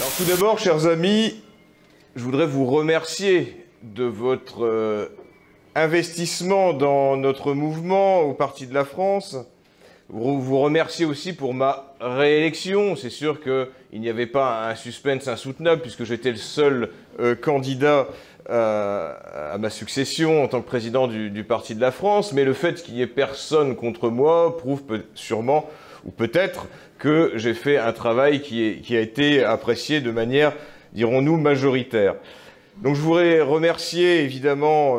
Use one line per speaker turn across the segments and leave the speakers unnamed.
Alors tout d'abord, chers amis, je voudrais vous remercier de votre investissement dans notre mouvement au Parti de la France. Vous remercier aussi pour ma réélection. C'est sûr qu'il n'y avait pas un suspense insoutenable puisque j'étais le seul candidat à ma succession en tant que président du Parti de la France. Mais le fait qu'il n'y ait personne contre moi prouve sûrement, ou peut-être, que j'ai fait un travail qui a été apprécié de manière, dirons-nous, majoritaire. Donc je voudrais remercier évidemment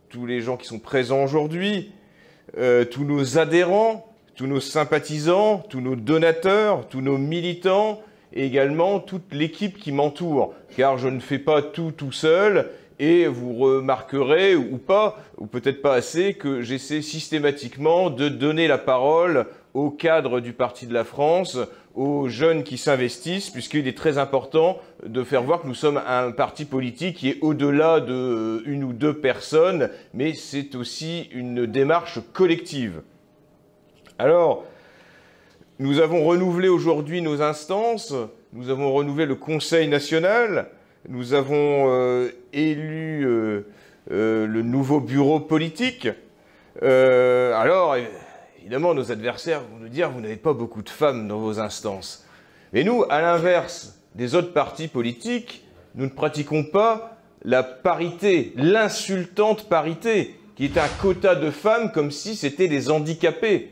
tous les gens qui sont présents aujourd'hui, tous nos adhérents, tous nos sympathisants, tous nos donateurs, tous nos militants et également toute l'équipe qui m'entoure, car je ne fais pas tout seul et vous remarquerez, ou pas, ou peut-être pas assez, que j'essaie systématiquement de donner la parole aux cadres du Parti de la France, aux jeunes qui s'investissent, puisqu'il est très important de faire voir que nous sommes un parti politique qui est au-delà de une ou deux personnes, mais c'est aussi une démarche collective. Alors, nous avons renouvelé aujourd'hui nos instances, nous avons renouvelé le Conseil national, nous avons élu le nouveau bureau politique. Alors, évidemment, nos adversaires vont nous dire « vous n'avez pas beaucoup de femmes dans vos instances ». Mais nous, à l'inverse des autres partis politiques, nous ne pratiquons pas la parité, l'insultante parité, qui est un quota de femmes comme si c'était des handicapés.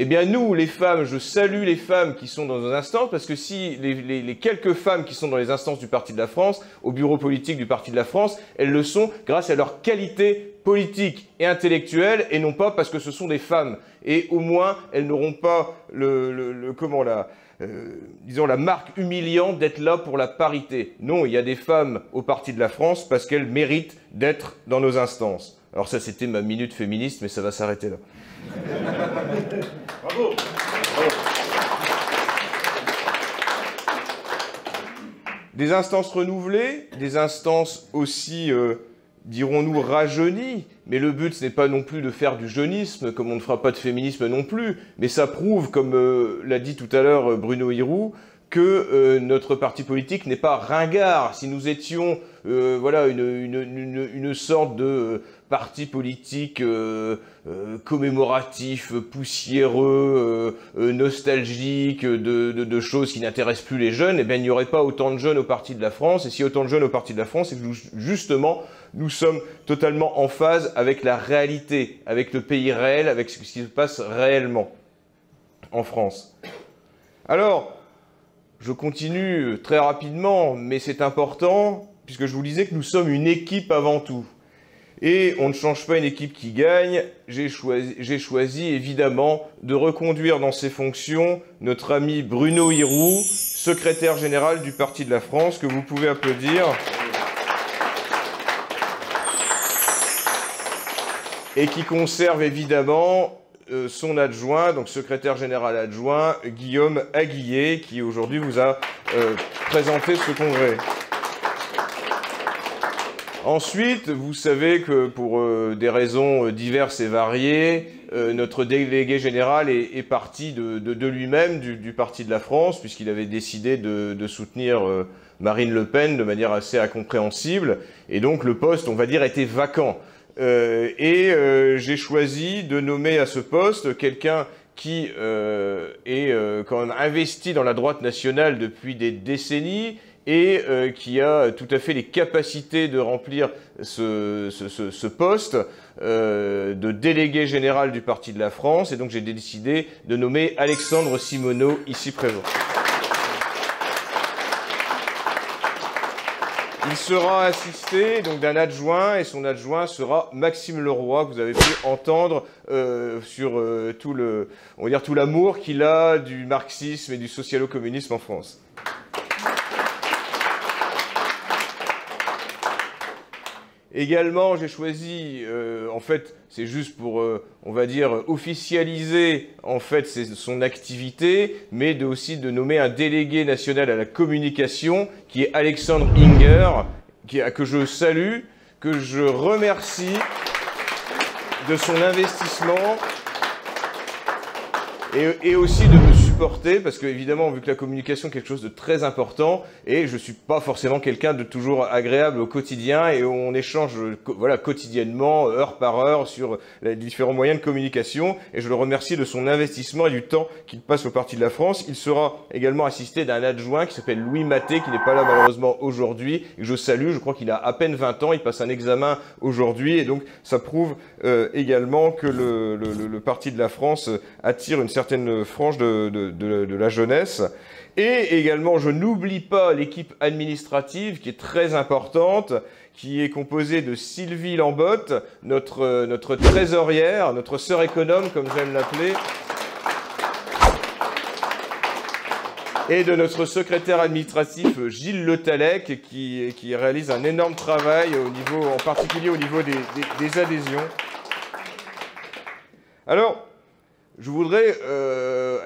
Eh bien nous, les femmes, je salue les femmes qui sont dans nos instances, parce que si les quelques femmes qui sont dans les instances du Parti de la France, au bureau politique du Parti de la France, elles le sont grâce à leur qualité politique et intellectuelle, et non pas parce que ce sont des femmes. Et au moins, elles n'auront pas disons la marque humiliante d'être là pour la parité. Non, il y a des femmes au Parti de la France parce qu'elles méritent d'être dans nos instances. Alors ça, c'était ma minute féministe, mais ça va s'arrêter là. Bravo. Des instances renouvelées, des instances aussi, dirons-nous, rajeunies, mais le but, ce n'est pas non plus de faire du jeunisme, comme on ne fera pas de féminisme non plus, mais ça prouve, comme l'a dit tout à l'heure Bruno Hirou, que notre parti politique n'est pas ringard. Si nous étions voilà, une sorte de parti politique commémoratif, poussiéreux, nostalgique, de choses qui n'intéressent plus les jeunes, eh bien, il n'y aurait pas autant de jeunes au Parti de la France. Et s'il y a autant de jeunes au Parti de la France, c'est que justement, nous sommes totalement en phase avec la réalité, avec le pays réel, avec ce qui se passe réellement en France. Alors, je continue très rapidement, mais c'est important, puisque je vous disais que nous sommes une équipe avant tout. Et on ne change pas une équipe qui gagne. J'ai choisi évidemment de reconduire dans ses fonctions notre ami Bruno Hirou, secrétaire général du Parti de la France, que vous pouvez applaudir. Et qui conserve évidemment son adjoint, donc secrétaire général adjoint, Guillaume Aguillet, qui aujourd'hui vous a présenté ce congrès. Ensuite, vous savez que pour des raisons diverses et variées, notre délégué général est parti de lui-même du Parti de la France, puisqu'il avait décidé de soutenir Marine Le Pen de manière assez incompréhensible, et donc le poste, on va dire, était vacant. J'ai choisi de nommer à ce poste quelqu'un qui est quand même investi dans la droite nationale depuis des décennies et qui a tout à fait les capacités de remplir ce poste de délégué général du Parti de la France. Et donc j'ai décidé de nommer Alexandre Simoneau, ici présent. Il sera assisté donc d'un adjoint, et son adjoint sera Maxime Leroy, que vous avez pu entendre sur tout l'amour qu'il a du marxisme et du socialo-communisme en France. Également, j'ai choisi, en fait, c'est juste pour, on va dire, officialiser en fait son activité, mais aussi de nommer un délégué national à la communication, qui est Alexandre Inger, que je salue, que je remercie de son investissement, et aussi de me supporter, parce que évidemment, vu que la communication est quelque chose de très important, et je suis pas forcément quelqu'un de toujours agréable au quotidien, et on échange voilà, quotidiennement, heure par heure, sur les différents moyens de communication, et je le remercie de son investissement et du temps qu'il passe au Parti de la France. Il sera également assisté d'un adjoint qui s'appelle Louis Maté, qui n'est pas là malheureusement aujourd'hui, et que je salue. Je crois qu'il a à peine 20 ans, il passe un examen aujourd'hui, et donc ça prouve également que le Parti de la France attire une certaine frange de la jeunesse. Et également, je n'oublie pas l'équipe administrative qui est très importante, qui est composée de Sylvie Lambotte, notre trésorière, notre sœur économe, comme j'aime l'appeler, et de notre secrétaire administratif Gilles Le Tallec, qui réalise un énorme travail, en particulier au niveau des adhésions. Alors, je voudrais,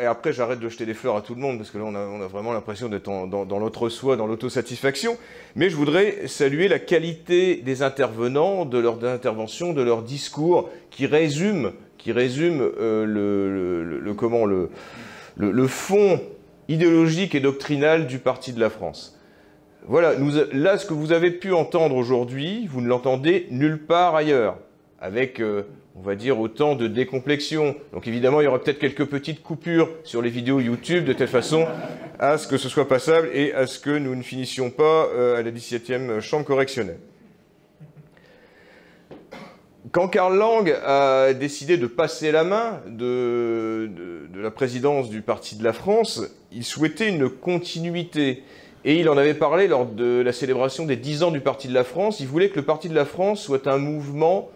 et après j'arrête de jeter des fleurs à tout le monde, parce que là on a vraiment l'impression d'être dans l'autre-soi, dans l'autosatisfaction, mais je voudrais saluer la qualité des intervenants, de leurs interventions, de leurs discours, qui résument le fond idéologique et doctrinal du Parti de la France. Voilà, là ce que vous avez pu entendre aujourd'hui, vous ne l'entendez nulle part ailleurs, avec... on va dire, autant de décomplexion. Donc évidemment, il y aura peut-être quelques petites coupures sur les vidéos YouTube, de telle façon à ce que ce soit passable et à ce que nous ne finissions pas à la 17e chambre correctionnelle. Quand Karl Lang a décidé de passer la main de la présidence du Parti de la France, il souhaitait une continuité. Et il en avait parlé lors de la célébration des 10 ans du Parti de la France. Il voulait que le Parti de la France soit un mouvement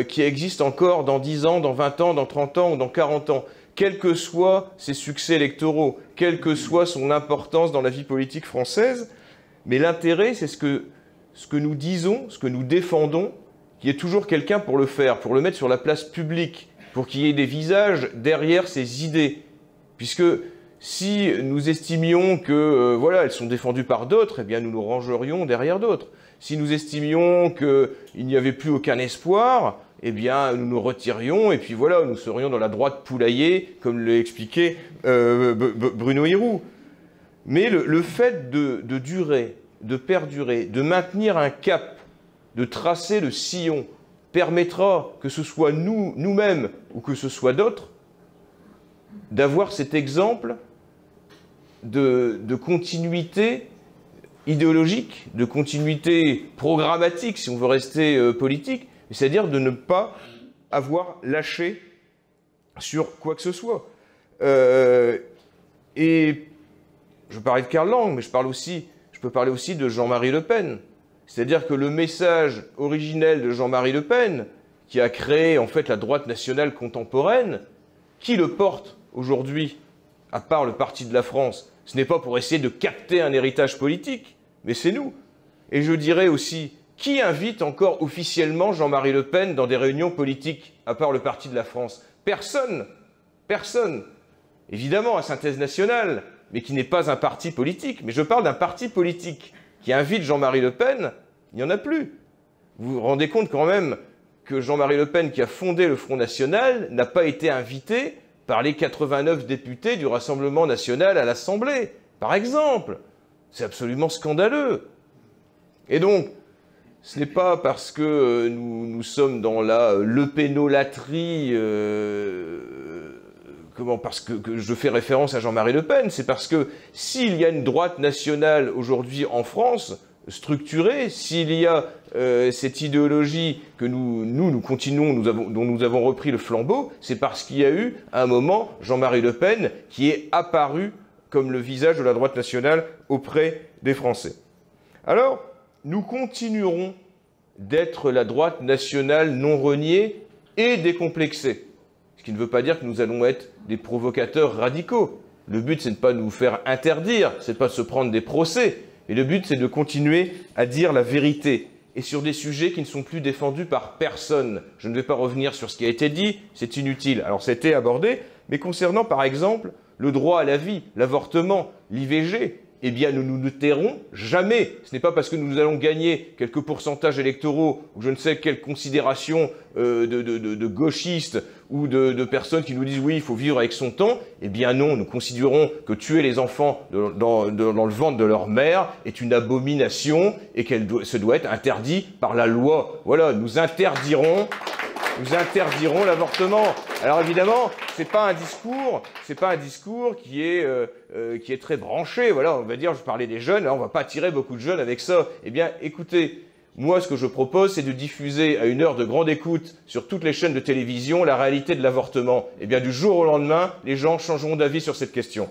qui existe encore dans 10 ans, dans 20 ans, dans 30 ans ou dans 40 ans, quels que soient ses succès électoraux, quelle que soit son importance dans la vie politique française. Mais l'intérêt, c'est ce que nous disons, ce que nous défendons, qu'il y ait toujours quelqu'un pour le faire, pour le mettre sur la place publique, pour qu'il y ait des visages derrière ces idées. Puisque si nous estimions que voilà, elles sont défendues par d'autres, eh bien nous nous rangerions derrière d'autres. Si nous estimions qu'il n'y avait plus aucun espoir, eh bien, nous nous retirions, et puis voilà, nous serions dans la droite poulailler, comme l'a expliqué Bruno Hiroux. Mais le fait de durer, de perdurer, de maintenir un cap, de tracer le sillon, permettra, que ce soit nous-mêmes ou que ce soit d'autres, d'avoir cet exemple de continuité idéologique, de continuité programmatique, si on veut rester politique, c'est-à-dire de ne pas avoir lâché sur quoi que ce soit. Et je parlais de Karl Lang, mais je peux parler aussi de Jean-Marie Le Pen. C'est-à-dire que le message originel de Jean-Marie Le Pen, qui a créé en fait la droite nationale contemporaine, qui le porte aujourd'hui, à part le Parti de la France, ce n'est pas pour essayer de capter un héritage politique, mais c'est nous. Et je dirais aussi, qui invite encore officiellement Jean-Marie Le Pen dans des réunions politiques, à part le Parti de la France? Personne. Personne. Évidemment, à Synthèse Nationale, mais qui n'est pas un parti politique. Mais je parle d'un parti politique qui invite Jean-Marie Le Pen, il n'y en a plus. Vous vous rendez compte quand même que Jean-Marie Le Pen, qui a fondé le Front National, n'a pas été invité par les 89 députés du Rassemblement National à l'Assemblée, par exemple. C'est absolument scandaleux. Et donc, ce n'est pas parce que nous sommes dans la lepénolatrie, parce que je fais référence à Jean-Marie Le Pen, c'est parce que s'il y a une droite nationale aujourd'hui en France, structurée, s'il y a cette idéologie que nous continuons, dont nous avons repris le flambeau, c'est parce qu'il y a eu, à un moment, Jean-Marie Le Pen qui est apparu comme le visage de la droite nationale auprès des Français. Alors, nous continuerons d'être la droite nationale non reniée et décomplexée. Ce qui ne veut pas dire que nous allons être des provocateurs radicaux. Le but, c'est de ne pas nous faire interdire, c'est de ne pas se prendre des procès. Mais le but, c'est de continuer à dire la vérité. Et sur des sujets qui ne sont plus défendus par personne. Je ne vais pas revenir sur ce qui a été dit, c'est inutile. Alors, ça a été abordé, mais concernant, par exemple, le droit à la vie, l'avortement, l'IVG, eh bien nous ne tairons jamais. Ce n'est pas parce que nous allons gagner quelques pourcentages électoraux ou je ne sais quelle considération de gauchistes ou de personnes qui nous disent oui, il faut vivre avec son temps. Eh bien non, nous considérons que tuer les enfants dans le ventre de leur mère est une abomination et qu'elle doit être interdit par la loi. Voilà, nous interdirons l'avortement. Alors évidemment, c'est pas un discours qui est très branché. Voilà, on va dire, je parlais des jeunes, là, on va pas attirer beaucoup de jeunes avec ça. Eh bien, écoutez, moi, ce que je propose, c'est de diffuser à une heure de grande écoute sur toutes les chaînes de télévision la réalité de l'avortement. Eh bien, du jour au lendemain, les gens changeront d'avis sur cette question.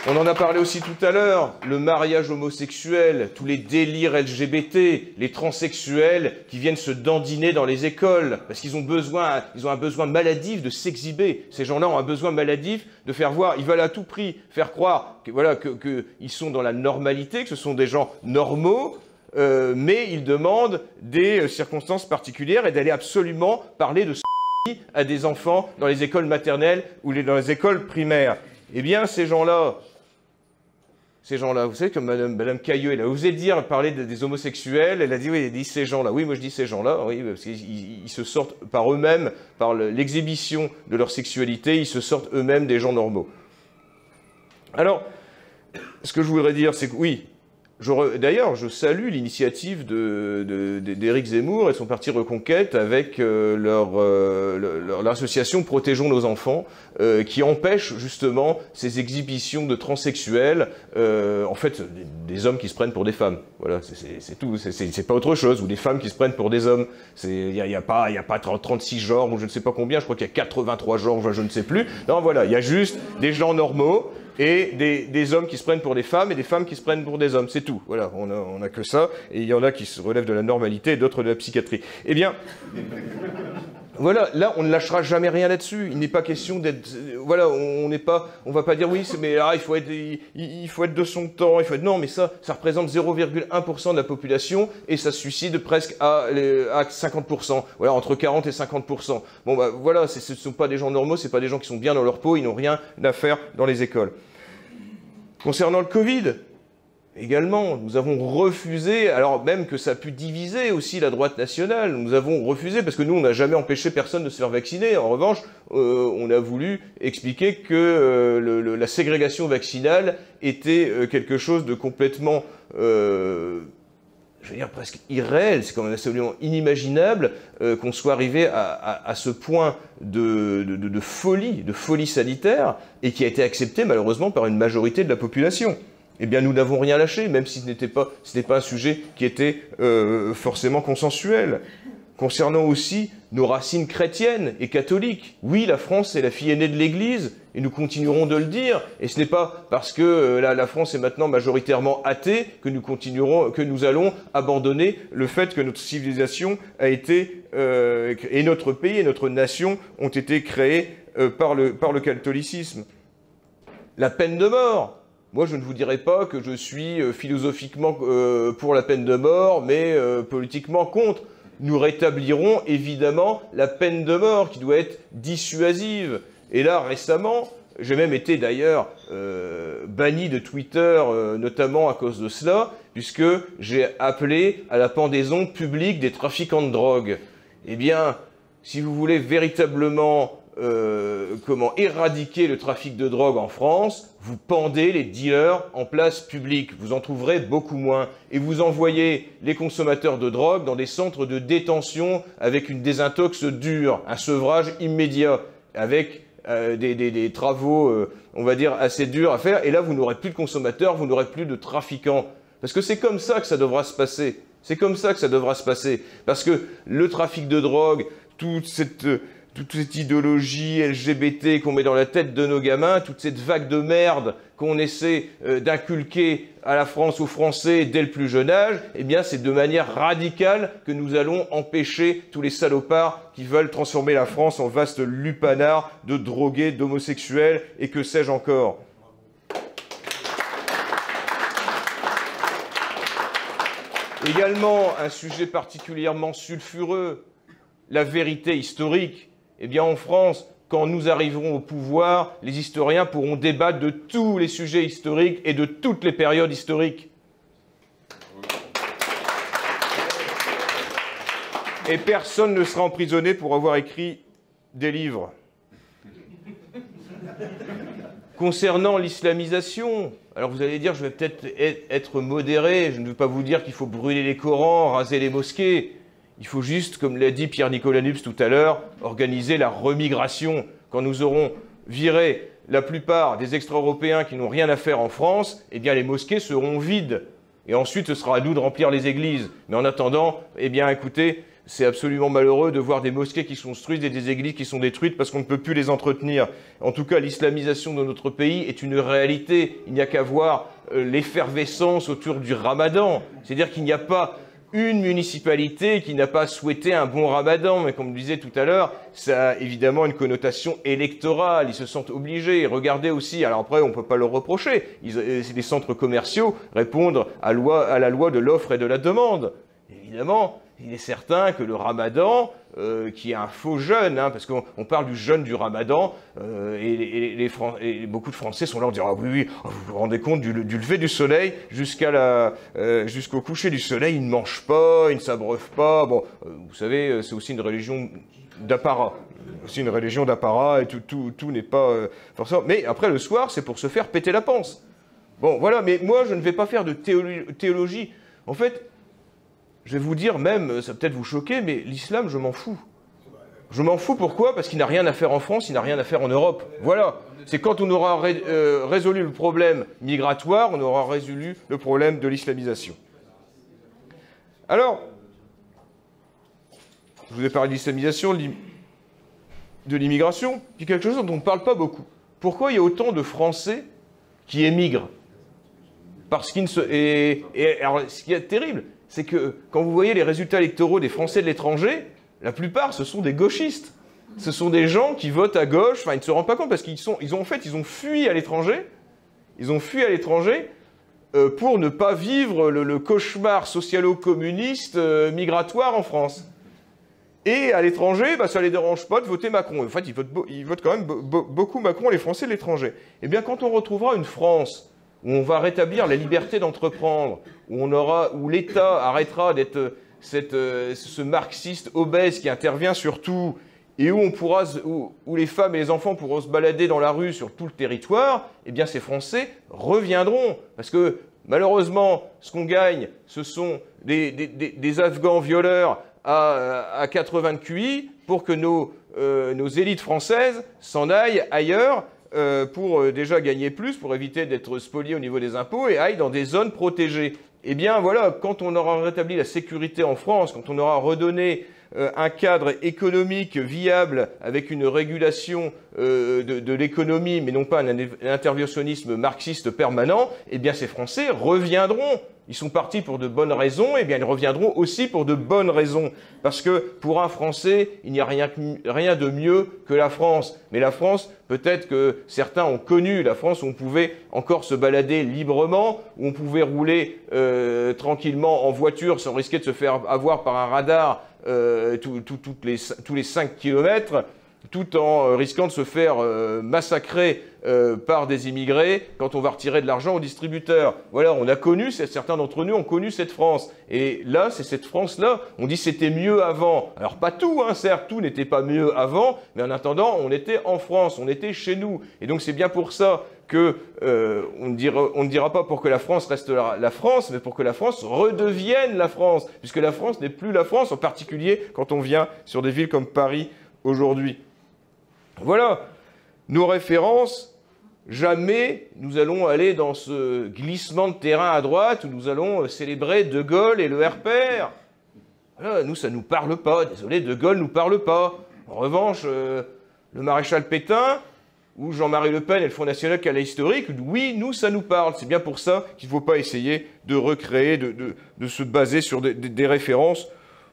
On en a parlé aussi tout à l'heure, le mariage homosexuel, tous les délires LGBT, les transsexuels qui viennent se dandiner dans les écoles parce qu'ils ont un besoin maladif de s'exhiber. Ces gens-là ont un besoin maladif de faire voir, ils veulent à tout prix faire croire que, voilà, qu'ils sont dans la normalité, que ce sont des gens normaux, mais ils demandent des circonstances particulières et d'aller absolument parler de à des enfants dans les écoles maternelles ou dans les écoles primaires. Eh bien, ces gens-là, vous savez, comme Madame Cailleux, elle a osé parler des homosexuels, elle a dit, oui, elle dit ces gens-là. Oui, moi je dis ces gens-là, oui, parce qu'ils se sortent par eux-mêmes, par l'exhibition de leur sexualité, ils se sortent eux-mêmes des gens normaux. Alors, ce que je voudrais dire, c'est que oui, d'ailleurs, je salue l'initiative d'Éric Zemmour et son parti Reconquête avec leur association Protégeons nos enfants, qui empêche justement ces exhibitions de transsexuels, en fait, des hommes qui se prennent pour des femmes. Voilà, c'est tout, c'est pas autre chose, ou des femmes qui se prennent pour des hommes. Il y a pas 36 genres, ou je ne sais pas combien, je crois qu'il y a 83 genres, je ne sais plus. Non, voilà, il y a juste des gens normaux, et des hommes qui se prennent pour des femmes et des femmes qui se prennent pour des hommes. C'est tout. Voilà, on a que ça. Et il y en a qui se relèvent de la normalité et d'autres de la psychiatrie. Eh bien, voilà, là, on ne lâchera jamais rien là-dessus. Il n'est pas question d'être... Voilà, on va pas dire, oui, mais là, il faut être de son temps, Non, mais ça représente 0,1% de la population et ça se suicide presque à 50%. Voilà, entre 40 et 50%. Bon, bah, voilà, ce ne sont pas des gens normaux, c'est pas des gens qui sont bien dans leur peau, ils n'ont rien à faire dans les écoles. Concernant le Covid, également, nous avons refusé, alors même que ça a pu diviser aussi la droite nationale, nous avons refusé, parce que nous, on n'a jamais empêché personne de se faire vacciner. En revanche, on a voulu expliquer que la ségrégation vaccinale était quelque chose de complètement, je veux dire, presque irréel. C'est quand même absolument inimaginable qu'on soit arrivé à ce point de folie sanitaire, et qui a été accepté malheureusement par une majorité de la population. Eh bien, nous n'avons rien lâché, même si ce n'était pas un sujet qui était forcément consensuel. Concernant aussi nos racines chrétiennes et catholiques, oui, la France est la fille aînée de l'Église, et nous continuerons de le dire. Et ce n'est pas parce que la France est maintenant majoritairement athée que nous allons abandonner le fait que notre civilisation a été, et notre pays et notre nation ont été créés par le catholicisme. La peine de mort. Moi, je ne vous dirai pas que je suis philosophiquement pour la peine de mort, mais politiquement contre. Nous rétablirons évidemment la peine de mort qui doit être dissuasive. Et là, récemment, j'ai même été d'ailleurs banni de Twitter, notamment à cause de cela, puisque j'ai appelé à la pendaison publique des trafiquants de drogue. Eh bien, si vous voulez véritablement éradiquer le trafic de drogue en France, vous pendez les dealers en place publique. Vous en trouverez beaucoup moins. Et vous envoyez les consommateurs de drogue dans des centres de détention avec une désintox dure, un sevrage immédiat, avec des travaux, on va dire, assez durs à faire. Et là, vous n'aurez plus de consommateurs, vous n'aurez plus de trafiquants. Parce que c'est comme ça que ça devra se passer. C'est comme ça que ça devra se passer. Parce que le trafic de drogue, toute cette idéologie LGBT qu'on met dans la tête de nos gamins, toute cette vague de merde qu'on essaie d'inculquer à la France, aux Français, dès le plus jeune âge, eh bien, c'est de manière radicale que nous allons empêcher tous les salopards qui veulent transformer la France en vaste lupanar de drogués, d'homosexuels et que sais-je encore. Également, un sujet particulièrement sulfureux, la vérité historique. Eh bien, en France, quand nous arriverons au pouvoir, les historiens pourront débattre de tous les sujets historiques et de toutes les périodes historiques. Et personne ne sera emprisonné pour avoir écrit des livres. Concernant l'islamisation, alors vous allez dire, je vais peut-être être modéré, je ne veux pas vous dire qu'il faut brûler les Corans, raser les mosquées. Il faut juste, comme l'a dit Pierre-Nicolas Nupes tout à l'heure, organiser la remigration. Quand nous aurons viré la plupart des extra-européens qui n'ont rien à faire en France, eh bien les mosquées seront vides. Et ensuite, ce sera à nous de remplir les églises. Mais en attendant, eh bien écoutez, c'est absolument malheureux de voir des mosquées qui sont construites et des églises qui sont détruites parce qu'on ne peut plus les entretenir. En tout cas, l'islamisation de notre pays est une réalité. Il n'y a qu'à voir l'effervescence autour du Ramadan. C'est-à-dire qu'il n'y a pas une municipalité qui n'a pas souhaité un bon Ramadan. Mais comme je disais tout à l'heure, ça a évidemment une connotation électorale. Ils se sentent obligés. Regardez aussi, alors après, on ne peut pas leur reprocher. Les centres commerciaux répondent à la loi de l'offre et de la demande. Évidemment, il est certain que le Ramadan, qui est un faux jeûne, hein, parce qu'on parle du jeûne du Ramadan, et beaucoup de Français sont là en disant « Ah oui, oui, vous vous rendez compte du lever du soleil jusqu'au coucher du soleil, ils ne mangent pas, ils ne s'abreuvent pas. » Bon, vous savez, c'est aussi une religion d'apparat. C'est une religion d'apparat et tout n'est pas forcément... Mais après, le soir, c'est pour se faire péter la panse. Bon, voilà, mais moi, je ne vais pas faire de théologie. En fait... Je vais vous dire même, ça va peut-être vous choquer, mais l'islam, je m'en fous. Je m'en fous, pourquoi? Parce qu'il n'a rien à faire en France, il n'a rien à faire en Europe. Voilà. C'est quand on aura résolu le problème migratoire, on aura résolu le problème de l'islamisation. Alors, je vous ai parlé de l'islamisation, de l'immigration, puis quelque chose dont on ne parle pas beaucoup. Pourquoi il y a autant de Français qui émigrent? Parce qu'ils ne se... alors, ce qui est terrible, c'est que quand vous voyez les résultats électoraux des Français de l'étranger, la plupart, ce sont des gauchistes. Ce sont des gens qui votent à gauche, enfin, ils ne se rendent pas compte parce qu'ils ont fui à l'étranger. Ils ont fui à l'étranger pour ne pas vivre le cauchemar socialo-communiste migratoire en France. Et à l'étranger, bah, ça ne les dérange pas de voter Macron. En fait, ils votent quand même beaucoup Macron, les Français de l'étranger. Eh bien, quand on retrouvera une France où on va rétablir la liberté d'entreprendre, où l'État arrêtera d'être ce marxiste obèse qui intervient sur tout, et où les femmes et les enfants pourront se balader dans la rue sur tout le territoire, eh bien ces Français reviendront. Parce que malheureusement, ce qu'on gagne, ce sont des Afghans violeurs à 80 de QI pour que nos élites françaises s'en aillent ailleurs, pour déjà gagner plus, pour éviter d'être spoliés au niveau des impôts et aillent dans des zones protégées. Eh bien voilà, quand on aura rétabli la sécurité en France, quand on aura redonné un cadre économique viable avec une régulation de l'économie, mais non pas un interventionnisme marxiste permanent, eh bien ces Français reviendront. Ils sont partis pour de bonnes raisons, eh bien ils reviendront aussi pour de bonnes raisons. Parce que pour un Français, il n'y a rien de mieux que la France. Mais la France, peut-être que certains ont connu la France où on pouvait encore se balader librement, où on pouvait rouler tranquillement en voiture sans risquer de se faire avoir par un radar tous les 5 kilomètres, tout en risquant de se faire massacrer par des immigrés quand on va retirer de l'argent aux distributeurs. Voilà, on a connu, certains d'entre nous ont connu cette France. Et là, c'est cette France-là, on dit c'était mieux avant. Alors pas tout, hein, certes, tout n'était pas mieux avant, mais en attendant, on était en France, on était chez nous. Et donc c'est bien pour ça que on ne dira pas pour que la France reste la France, mais pour que la France redevienne la France, puisque la France n'est plus la France, en particulier quand on vient sur des villes comme Paris aujourd'hui. Voilà, nos références, jamais nous allons aller dans ce glissement de terrain à droite où nous allons célébrer De Gaulle et le RPR. Voilà, nous, ça ne nous parle pas, désolé, De Gaulle ne nous parle pas. En revanche, le maréchal Pétain ou Jean-Marie Le Pen et le Front National Calais Historique, oui, nous, ça nous parle. C'est bien pour ça qu'il ne faut pas essayer de recréer, de se baser sur des références.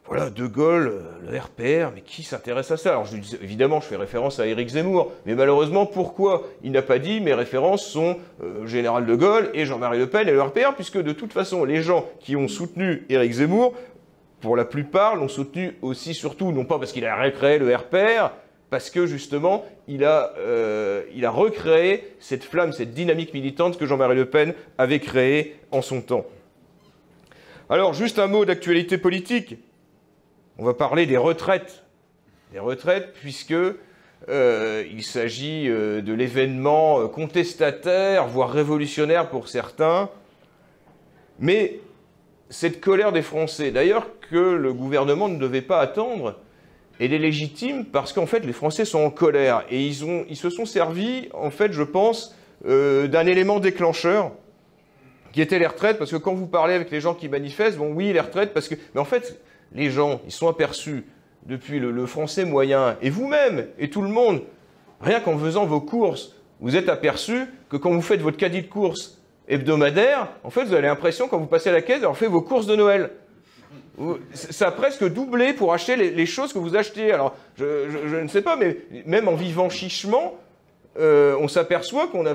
Voilà, De Gaulle, le RPR, mais qui s'intéresse à ça? Alors, évidemment, je fais référence à Éric Zemmour, mais malheureusement, pourquoi? Il n'a pas dit, mes références sont Général de Gaulle et Jean-Marie Le Pen et le RPR, puisque de toute façon, les gens qui ont soutenu Éric Zemmour, pour la plupart, l'ont soutenu aussi, surtout, non pas parce qu'il a recréé le RPR, parce que justement, il a recréé cette flamme, cette dynamique militante que Jean-Marie Le Pen avait créée en son temps. Alors, juste un mot d'actualité politique. On va parler des retraites. Des retraites, puisque il s'agit de l'événement contestataire, voire révolutionnaire pour certains. Mais cette colère des Français, d'ailleurs, que le gouvernement ne devait pas attendre, elle est légitime parce qu'en fait, les Français sont en colère. Et ils se sont servis, en fait, je pense, d'un élément déclencheur, qui était les retraites. Parce que quand vous parlez avec les gens qui manifestent, bon, oui, les retraites, parce que... Mais en fait, les gens, ils sont aperçus depuis le Français moyen, et vous-même, et tout le monde, rien qu'en faisant vos courses, vous êtes aperçus que quand vous faites votre caddie de courses hebdomadaire, en fait, vous avez l'impression, quand vous passez à la caisse, d'avoir fait vos courses de Noël. Ça a presque doublé pour acheter les choses que vous achetez. Alors, je ne sais pas, mais même en vivant chichement, on s'aperçoit qu'on a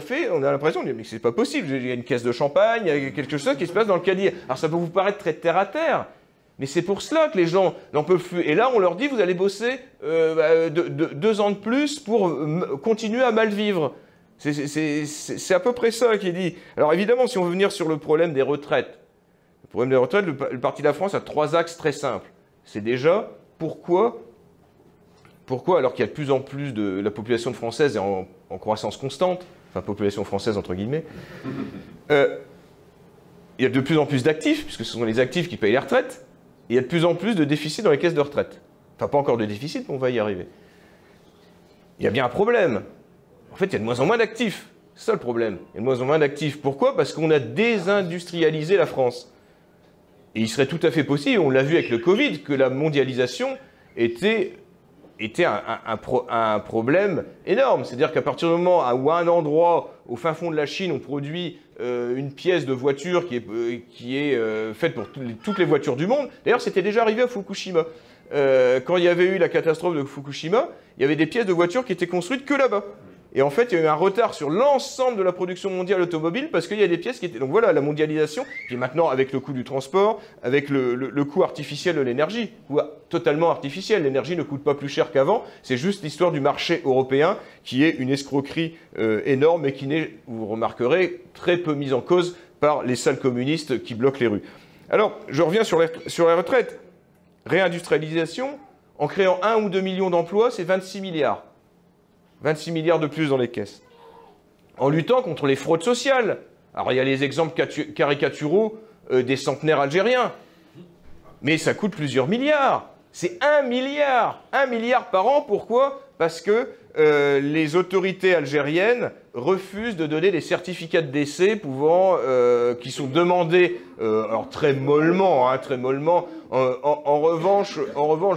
l'impression, mais c'est pas possible, il y a une caisse de champagne, il y a quelque chose qui se passe dans le caddie. Alors, ça peut vous paraître très terre à terre, mais c'est pour cela que les gens n'en peuvent plus. Et là, on leur dit, vous allez bosser 2 ans de plus pour continuer à mal vivre. C'est à peu près ça qui est dit. Alors évidemment, si on veut venir sur le problème des retraites, le Parti de la France a 3 axes très simples. C'est déjà, pourquoi, alors qu'il y a de plus en plus de la population française est en croissance constante, enfin population française entre guillemets, il y a de plus en plus d'actifs, puisque ce sont les actifs qui payent les retraites, et il y a de plus en plus de déficits dans les caisses de retraite. Enfin, pas encore de déficit, mais on va y arriver. Il y a bien un problème. En fait, il y a de moins en moins d'actifs. C'est ça le problème. Il y a de moins en moins d'actifs. Pourquoi? Parce qu'on a désindustrialisé la France. Et il serait tout à fait possible, on l'a vu avec le Covid, que la mondialisation était un problème énorme. C'est-à-dire qu'à partir du moment où à un endroit, au fin fond de la Chine, on produit une pièce de voiture qui est faite pour toutes les voitures du monde. D'ailleurs, c'était déjà arrivé à Fukushima. Quand il y avait eu la catastrophe de Fukushima, il y avait des pièces de voitures qui étaient construites que là-bas. Et en fait, il y a eu un retard sur l'ensemble de la production mondiale automobile parce qu'il y a des pièces qui étaient... Donc voilà, la mondialisation, qui est maintenant avec le coût du transport, avec le coût artificiel de l'énergie, totalement artificiel. L'énergie ne coûte pas plus cher qu'avant. C'est juste l'histoire du marché européen qui est une escroquerie énorme et qui n'est, vous remarquerez, très peu mise en cause par les salles communistes qui bloquent les rues. Alors, je reviens sur les retraites. Réindustrialisation, en créant 1 ou 2 millions d'emplois, c'est 26 milliards. 26 milliards de plus dans les caisses. En luttant contre les fraudes sociales. Alors, il y a les exemples caricaturaux des centenaires algériens. Mais ça coûte plusieurs milliards. C'est 1 milliard. 1 milliard par an. Pourquoi? Parce que les autorités algériennes refusent de donner des certificats de décès qui sont demandés, alors très mollement, En revanche,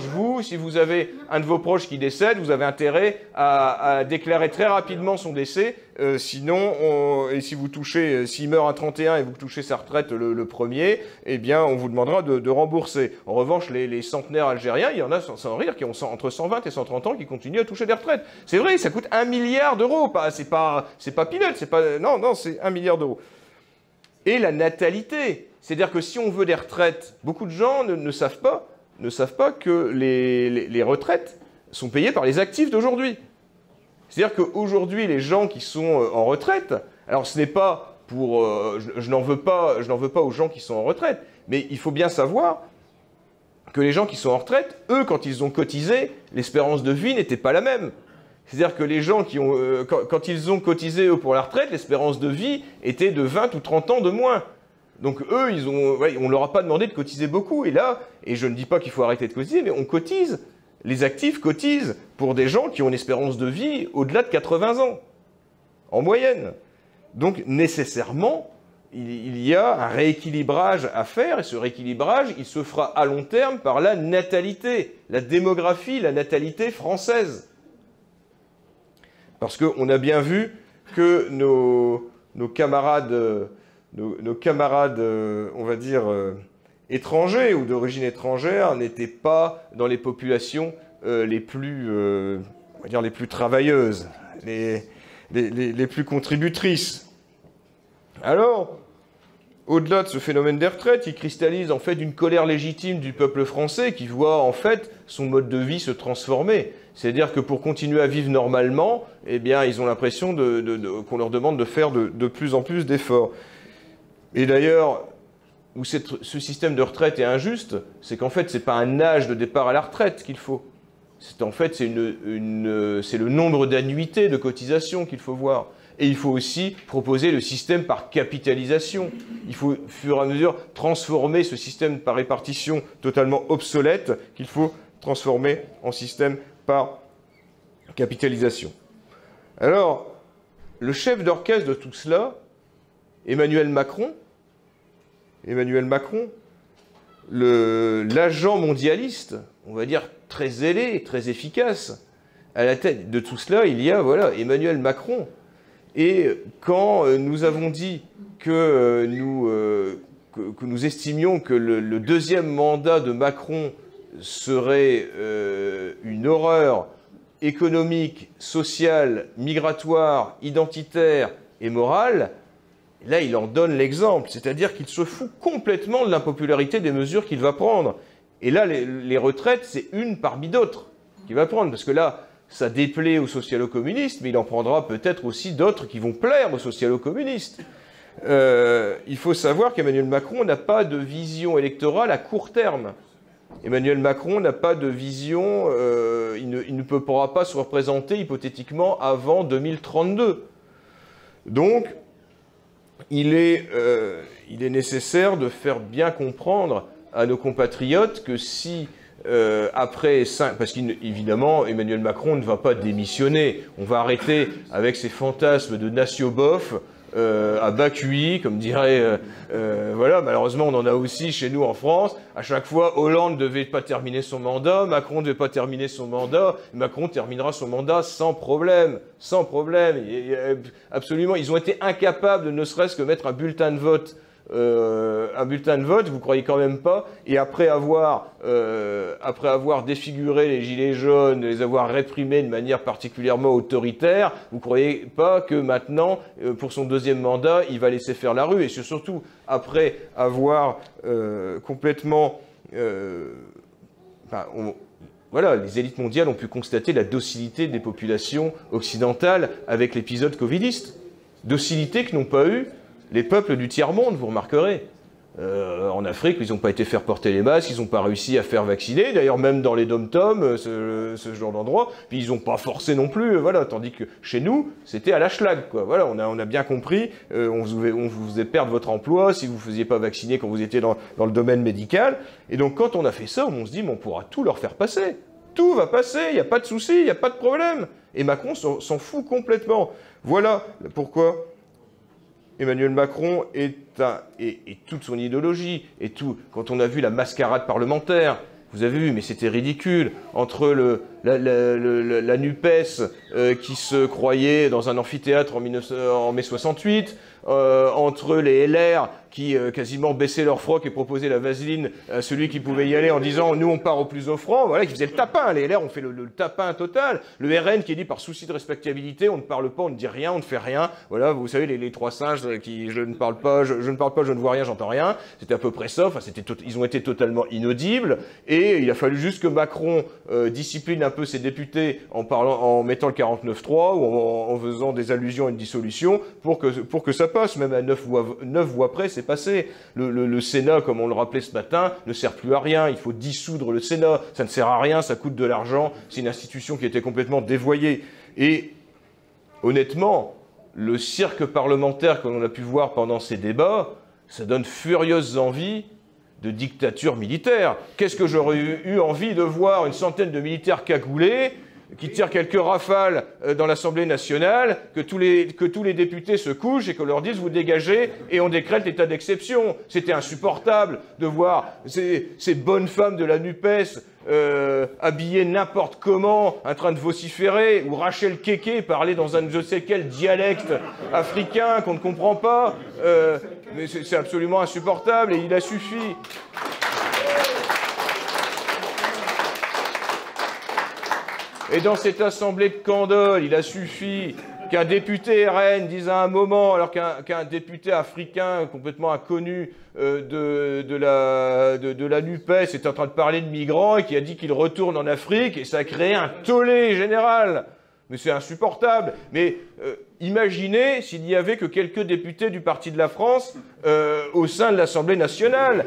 vous, si vous avez un de vos proches qui décède, vous avez intérêt à déclarer très rapidement son décès. Sinon, et si vous touchez, s'il meurt à 31 et vous touchez sa retraite le premier, eh bien, on vous demandera de rembourser. En revanche, les centenaires algériens, il y en a, sans rire, qui ont entre 120 et 130 ans qui continuent à toucher des retraites. C'est vrai, ça coûte 1 milliard d'euros. C'est pas peanut, non, c'est 1 milliard d'euros. Et la natalité. C'est-à-dire que si on veut des retraites, beaucoup de gens ne savent pas que les retraites sont payées par les actifs d'aujourd'hui. C'est-à-dire qu'aujourd'hui, les gens qui sont en retraite, alors ce n'est pas pour... je n'en veux pas aux gens qui sont en retraite, mais il faut bien savoir que les gens qui sont en retraite, eux, quand ils ont cotisé, l'espérance de vie n'était pas la même. C'est-à-dire que les gens qui ont... quand ils ont cotisé, eux, pour la retraite, l'espérance de vie était de 20 ou 30 ans de moins. Donc eux, on ne leur a pas demandé de cotiser beaucoup. Et là, et je ne dis pas qu'il faut arrêter de cotiser, mais on cotise. Les actifs cotisent pour des gens qui ont une espérance de vie au-delà de 80 ans, en moyenne. Donc nécessairement, il y a un rééquilibrage à faire, et ce rééquilibrage, il se fera à long terme par la natalité, la démographie, la natalité française. Parce qu'on a bien vu que nos camarades, on va dire, étrangers ou d'origine étrangère n'étaient pas dans les populations les plus travailleuses, les plus contributrices. Alors, au-delà de ce phénomène des retraites, il cristallise en fait une colère légitime du peuple français qui voit en fait son mode de vie se transformer. C'est-à-dire que pour continuer à vivre normalement, eh bien, ils ont l'impression qu'on leur demande de faire de plus en plus d'efforts. Et d'ailleurs, où ce système de retraite est injuste, c'est qu'en fait, ce n'est pas un âge de départ à la retraite qu'il faut. En fait, c'est le nombre d'annuités de cotisation qu'il faut voir. Et il faut aussi proposer le système par capitalisation. Il faut, au fur et à mesure, transformer ce système par répartition totalement obsolète qu'il faut transformer en système par capitalisation. Alors, le chef d'orchestre de tout cela, Emmanuel Macron, l'agent mondialiste, on va dire très zélé, très efficace, à la tête de tout cela, il y a Emmanuel Macron. Et quand nous avons dit que nous estimions que le deuxième mandat de Macron serait une horreur économique, sociale, migratoire, identitaire et morale, là, il en donne l'exemple, c'est-à-dire qu'il se fout complètement de l'impopularité des mesures qu'il va prendre. Et là, les retraites, c'est une parmi d'autres qu'il va prendre, parce que là, ça déplaît aux socialo-communistes, mais il en prendra peut-être aussi d'autres qui vont plaire aux socialo-communistes. Il faut savoir qu'Emmanuel Macron n'a pas de vision électorale à court terme. Emmanuel Macron n'a pas de vision, il ne pourra pas se représenter hypothétiquement avant 2032. Donc, il est nécessaire de faire bien comprendre à nos compatriotes que si parce qu'évidemment, Emmanuel Macron ne va pas démissionner. On va arrêter avec ces fantasmes de natio-bof à bas QI, comme dirait... voilà, malheureusement, on en a aussi chez nous en France. À chaque fois, Hollande ne devait pas terminer son mandat, Macron ne devait pas terminer son mandat, Macron terminera son mandat sans problème. Sans problème. Absolument, ils ont été incapables de ne serait-ce que mettre un bulletin de vote. Vous croyez quand même pas, et après avoir défiguré les gilets jaunes, les avoir réprimés de manière particulièrement autoritaire, vous croyez pas que maintenant, pour son deuxième mandat, il va laisser faire la rue, et surtout, après avoir complètement... voilà, les élites mondiales ont pu constater la docilité des populations occidentales avec l'épisode covidiste. Docilité que n'ont pas eu les peuples du tiers-monde, vous remarquerez. En Afrique, ils n'ont pas été faire porter les masques, ils n'ont pas réussi à faire vacciner, d'ailleurs même dans les dom-toms, ce genre d'endroit, puis ils n'ont pas forcé non plus, voilà, tandis que chez nous, c'était à la schlag, quoi. Voilà, on a bien compris, on vous faisait perdre votre emploi si vous ne faisiez pas vacciner quand vous étiez dans le domaine médical, et donc quand on a fait ça, on se dit, mais on pourra tout leur faire passer. Tout va passer, il n'y a pas de souci, il n'y a pas de problème. Et Macron s'en fout complètement. Voilà pourquoi Emmanuel Macron et toute son idéologie, et tout, quand on a vu la mascarade parlementaire, vous avez vu, mais c'était ridicule, entre la NUPES qui se croyait dans un amphithéâtre en mai 68, entre les LR qui quasiment baissaient leur froc et proposaient la vaseline à celui qui pouvait y aller en disant « nous on part au plus offrant », voilà, qui faisait le tapin, les LR ont fait le tapin total, le RN qui dit par souci de respectabilité, on ne parle pas, on ne dit rien, on ne fait rien, voilà, vous savez, les trois singes qui je ne parle pas, je ne parle pas, je ne vois rien, j'entends rien, c'était à peu près ça, enfin, ils ont été totalement inaudibles, et il a fallu juste que Macron discipline un peu ses députés en mettant le 49.3 ou en faisant des allusions à une dissolution pour que ça passe, même à 9 voix près, c'est passé. Le Sénat, comme on le rappelait ce matin, ne sert plus à rien. Il faut dissoudre le Sénat. Ça ne sert à rien, ça coûte de l'argent. C'est une institution qui était complètement dévoyée. Et honnêtement, le cirque parlementaire que l'on a pu voir pendant ces débats, ça donne furieuse envie de dictature militaire. Qu'est-ce que j'aurais eu envie de voir une centaine de militaires cagoulés qui tirent quelques rafales dans l'Assemblée nationale, que tous les députés se couchent et qu'on leur dise « vous dégagez » et on décrète l'état d'exception. C'était insupportable de voir ces bonnes femmes de la NUPES habillées n'importe comment, en train de vociférer, ou Rachel Keke parler dans un je sais quel dialecte africain qu'on ne comprend pas. Mais c'est absolument insupportable et il a suffi... Et dans cette assemblée de candoles, il a suffi qu'un député RN dise à un moment, alors qu'un député africain complètement inconnu de la NUPES est en train de parler de migrants et qui a dit qu'il retourne en Afrique, et ça a créé un tollé général. Mais c'est insupportable. Mais imaginez s'il n'y avait que quelques députés du Parti de la France au sein de l'Assemblée nationale.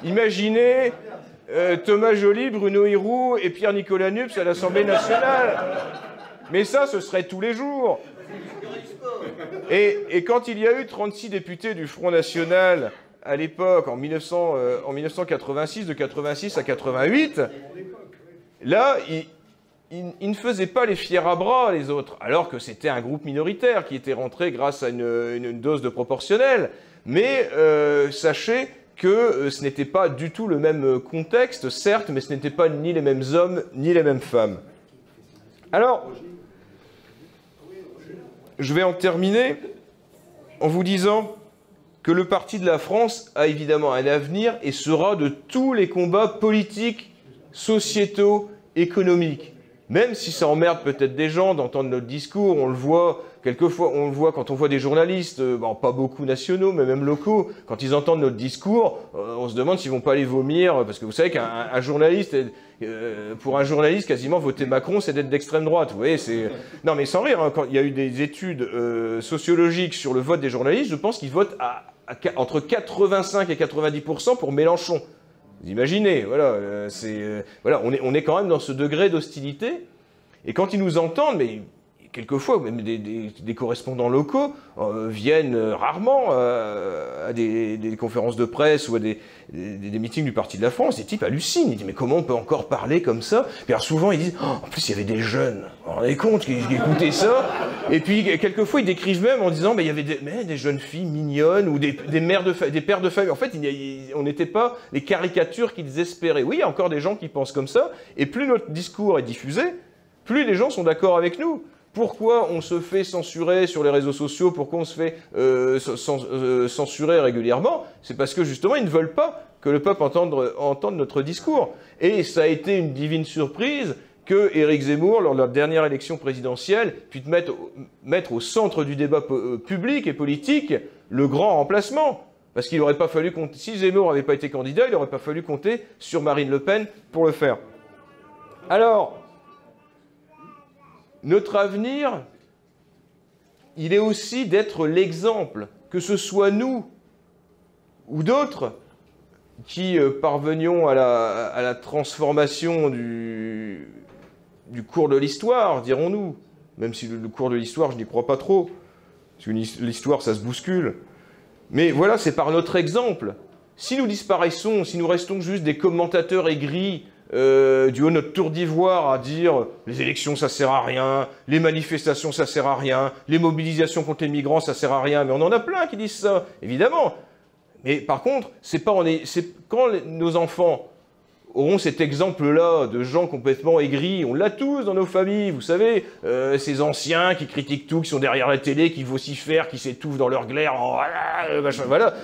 Imaginez Thomas Joly, Bruno Hiroux et Pierre-Nicolas Nups à l'Assemblée nationale. Mais ça, ce serait tous les jours. Et quand il y a eu 36 députés du Front National à l'époque, en 1986, de 86 à 88, là, ils ne faisaient pas les fiers à bras, les autres, alors que c'était un groupe minoritaire qui était rentré grâce à une dose de proportionnelle. Mais sachez que ce n'était pas du tout le même contexte, certes, mais ce n'étaient pas ni les mêmes hommes, ni les mêmes femmes. Alors, je vais en terminer en vous disant que le Parti de la France a évidemment un avenir et sera de tous les combats politiques, sociétaux, économiques. Même si ça emmerde peut-être des gens d'entendre notre discours, on le voit, quelquefois on le voit quand on voit des journalistes, bon, pas beaucoup nationaux, mais même locaux, quand ils entendent notre discours, on se demande s'ils vont pas aller vomir, parce que vous savez qu'un journaliste, pour un journaliste, quasiment voter Macron, c'est d'être d'extrême droite. Vous voyez, c'est... Non mais sans rire, hein, quand il y a eu des études sociologiques sur le vote des journalistes, je pense qu'ils votent entre 85 et 90% pour Mélenchon. Vous imaginez, voilà, voilà, on est quand même dans ce degré d'hostilité. Et quand ils nous entendent, mais quelquefois, même des correspondants locaux viennent rarement à des conférences de presse ou à des meetings du Parti de la France. Des types hallucinent. Ils disent, mais comment on peut encore parler comme ça? Puis alors souvent, ils disent, oh, en plus, il y avait des jeunes. Vous vous rendez compte qui écoutaient ça? Et puis, quelquefois, ils décrivent même en disant, mais il y avait des jeunes filles mignonnes ou des pères de famille. En fait, on n'était pas les caricatures qu'ils espéraient. Oui, il y a encore des gens qui pensent comme ça. Et plus notre discours est diffusé, plus les gens sont d'accord avec nous. Pourquoi on se fait censurer sur les réseaux sociaux? Pourquoi on se fait censurer régulièrement? C'est parce que justement, ils ne veulent pas que le peuple entende notre discours. Et ça a été une divine surprise que Éric Zemmour, lors de la dernière élection présidentielle, puisse mettre au centre du débat public et politique le grand remplacement. Parce qu'il n'aurait pas fallu compter, si Zemmour n'avait pas été candidat, il n'aurait pas fallu compter sur Marine Le Pen pour le faire. Alors, notre avenir, il est aussi d'être l'exemple, que ce soit nous ou d'autres qui parvenions à la transformation du cours de l'histoire, dirons-nous, même si le cours de l'histoire, je n'y crois pas trop, parce que l'histoire, ça se bouscule. Mais voilà, c'est par notre exemple. Si nous disparaissons, si nous restons juste des commentateurs aigris, du haut de notre tour d'ivoire à dire les élections ça sert à rien, les manifestations ça sert à rien, les mobilisations contre les migrants ça sert à rien, mais on en a plein qui disent ça, évidemment. Mais par contre, c'est quand nos enfants auront cet exemple-là de gens complètement aigris, on l'a tous dans nos familles, vous savez, ces anciens qui critiquent tout, qui sont derrière la télé, qui vocifèrent, qui s'étouffent dans leur glaire, oh, voilà.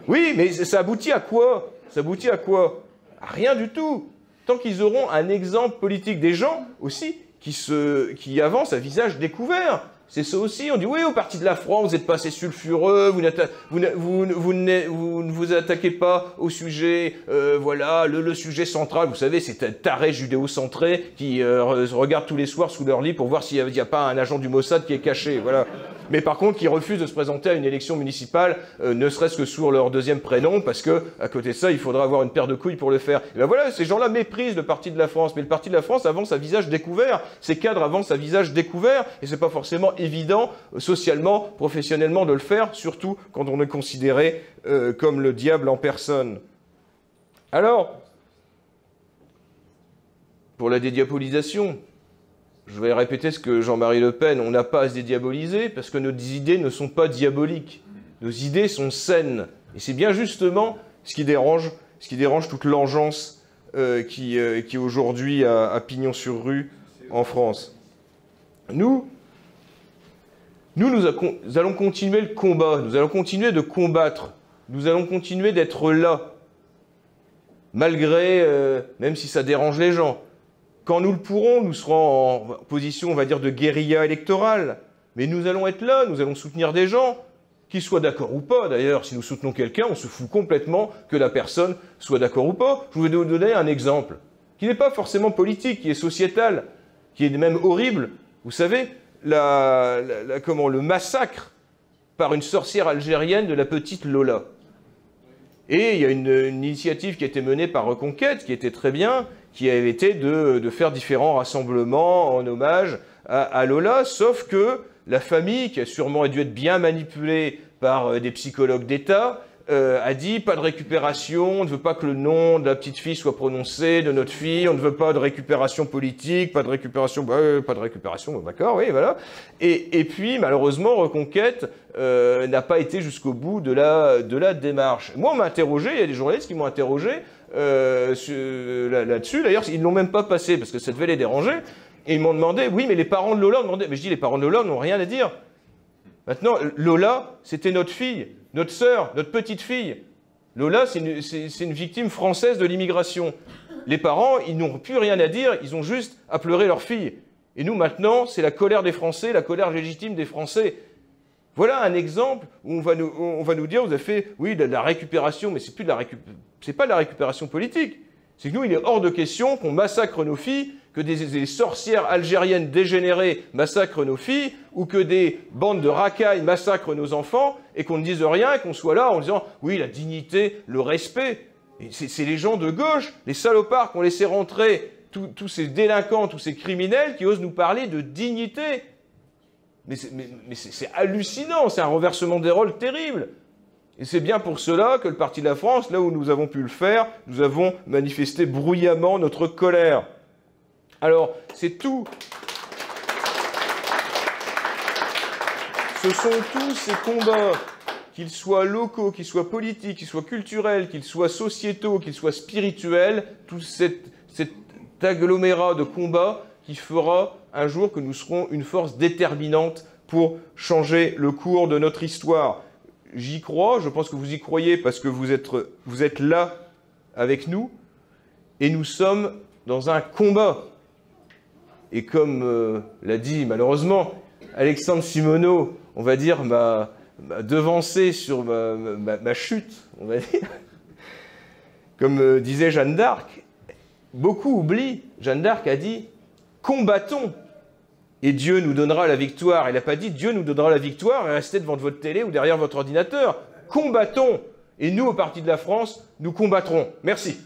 Oui, mais ça aboutit à quoi? Ça aboutit à quoi? Rien du tout. Tant qu'ils auront un exemple politique, des gens aussi qui avancent à visage découvert. C'est ça aussi, on dit oui, au Parti de la France, vous n'êtes pas assez sulfureux, vous ne vous attaquez pas au sujet, voilà, le sujet central, vous savez, c'est un taré judéo-centré qui regarde tous les soirs sous leur lit pour voir s'il n'y a pas un agent du Mossad qui est caché, voilà. Mais par contre, qui refusent de se présenter à une élection municipale, ne serait-ce que sous leur deuxième prénom, parce que à côté de ça, il faudra avoir une paire de couilles pour le faire. Et ben voilà, ces gens-là méprisent le Parti de la France, mais le Parti de la France avance à visage découvert. Ces cadres avancent à visage découvert, et c'est pas forcément évident, socialement, professionnellement, de le faire, surtout quand on est considéré comme le diable en personne. Alors, pour la dédiabolisation, je vais répéter ce que Jean-Marie Le Pen, on n'a pas à se dédiaboliser parce que nos idées ne sont pas diaboliques. Nos idées sont saines. Et c'est bien justement ce qui dérange toute l'engeance qui aujourd'hui a pignon sur rue en France. Nous allons continuer le combat, nous allons continuer de combattre, nous allons continuer d'être là, malgré, même si ça dérange les gens. Quand nous le pourrons, nous serons en position, on va dire, de guérilla électorale. Mais nous allons être là, nous allons soutenir des gens, qu'ils soient d'accord ou pas. D'ailleurs, si nous soutenons quelqu'un, on se fout complètement que la personne soit d'accord ou pas. Je vais vous donner un exemple, qui n'est pas forcément politique, qui est sociétal, qui est même horrible. Vous savez, le massacre par une sorcière algérienne de la petite Lola. Et il y a une initiative qui a été menée par Reconquête, qui était très bien, qui avait été de faire différents rassemblements en hommage à Lola, sauf que la famille, qui a sûrement dû être bien manipulée par des psychologues d'État, a dit pas de récupération, on ne veut pas que le nom de la petite fille soit prononcé, de notre fille, on ne veut pas de récupération politique, pas de récupération, d'accord, oui, voilà. Et puis, malheureusement, Reconquête n'a pas été jusqu'au bout de la démarche. Moi, on m'a interrogé, il y a des journalistes qui m'ont interrogé là-dessus, d'ailleurs, ils ne l'ont même pas passé, parce que ça devait les déranger, et ils m'ont demandé, oui, mais les parents de Lola ont demandé, mais je dis, les parents de Lola n'ont rien à dire. Maintenant, Lola, c'était notre fille, notre sœur, notre petite fille. Lola, c'est une victime française de l'immigration. Les parents, ils n'ont plus rien à dire, ils ont juste à pleurer leur fille. Et nous, maintenant, c'est la colère des Français, la colère légitime des Français. Voilà un exemple où on va nous dire, vous avez fait, oui, de la récupération, mais c'est pas de la récupération politique. C'est que nous, il est hors de question qu'on massacre nos filles, que des sorcières algériennes dégénérées massacrent nos filles, ou que des bandes de racailles massacrent nos enfants, et qu'on ne dise rien, et qu'on soit là en disant « oui, la dignité, le respect ». C'est les gens de gauche, les salopards qui ont laissé rentrer tous ces délinquants, tous ces criminels qui osent nous parler de dignité. Mais c'est hallucinant, c'est un renversement des rôles terrible. Et c'est bien pour cela que le Parti de la France, là où nous avons pu le faire, nous avons manifesté bruyamment notre colère. Alors, c'est tout. Ce sont tous ces combats, qu'ils soient locaux, qu'ils soient politiques, qu'ils soient culturels, qu'ils soient sociétaux, qu'ils soient spirituels, tout cet agglomérat de combats qui fera un jour que nous serons une force déterminante pour changer le cours de notre histoire. J'y crois, je pense que vous y croyez parce que vous êtes là avec nous, et nous sommes dans un combat. Et comme l'a dit malheureusement Alexandre Simoneau, on va dire, m'a devancé sur ma chute, on va dire. Comme disait Jeanne d'Arc, beaucoup oublient, Jeanne d'Arc a dit « combattons » et Dieu nous donnera la victoire. Elle n'a pas dit « Dieu nous donnera la victoire » et restez devant votre télé ou derrière votre ordinateur. Combattons. Et nous, au Parti de la France, nous combattrons. Merci.